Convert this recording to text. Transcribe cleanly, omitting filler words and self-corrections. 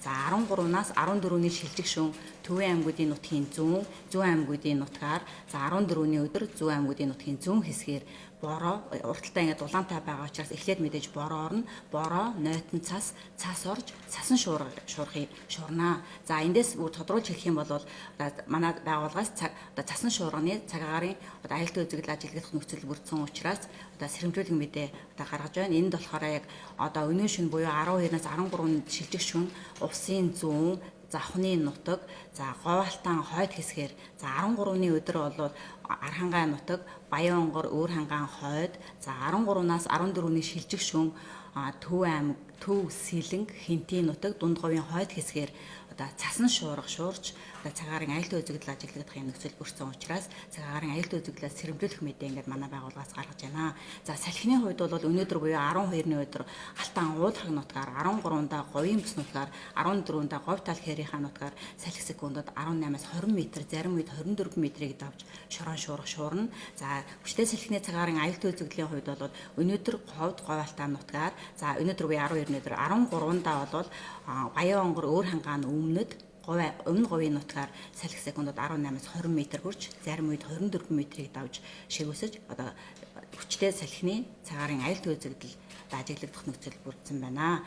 За 13-наас 14-ний шилжих шөнө Төвийн аймагуудын нутгийн зүүн аймагуудын нутгаар за 14-ний өдөр зүүн аймагуудын нутгийн зүүн хэсгээр бороо урталтай ингээд улаантай байгаа учраас эхлээд мэдээж бороо орно. Бороо, нойтон цас орж цасан шуурхыг шуурнаа. За эндээс бүр тодруулж хэлэх юм бол манай байгууллагаас цасан шуурганы цаг агаарын аюултай үзэгдэл ажиглах нөхцөл бүрдсэн учраас сэрэмжлүүлэг мэдээ гаргаж байна. Энд болохоор яг өнөө шөнө буюу 12-наас 13-нд шилжих шөнө усын зүүн завхны нутаг, за Говьалтан хойд хэсгээр, за 13-ны өдөр бол Архангай нутаг, Баян-Онгор, Өөр-Хангаан хойд, за 13-наас 14-ний шилжих шөнө Төв аймаг, Төв Сэлэнг, Хинтийн нутаг, Дундговын хойд хэсгээр цасан шуурж цагаарын аюултай үзэгдэл ажиглагдах юм нөхцөл бүрдсэн учраас цагаарын аюултай үзэгдлээс сэрэмжлүүлэх мэдээ ингээд манай байгууллагаас гаргаж байна. За салхины хувьд бол өнөөдөр буюу 12-ны өдөр Алтан уулархаг нутгаар, 13-ндаа Говийн бүс нутгаар, 14-ндаа Говь тал хээрийнхаа нутгаар салхи секундэд 18-аас 20 м, зарим үед 24 м-ийг давж шорон шуурна. За хүчтэй салхины цагаарын аюултай үзэгдлийн хувьд бол өнөөдөр Говьд Говьалтан нутгаар, за өнөөдөр буюу 12-ны өдөр 13-ндаа бол Баян-Онгор, Өөр-Хангаан өмнөд өмнө Говийн нутгаар салхи секундэд 18-аас 20 м хүрч зарим үед 24 м-ийг давж шигүсэж хүчтэй салхины цагаарын аюултай үзэгдэл ажиглагдах нөхцөл бүрдсэн байна.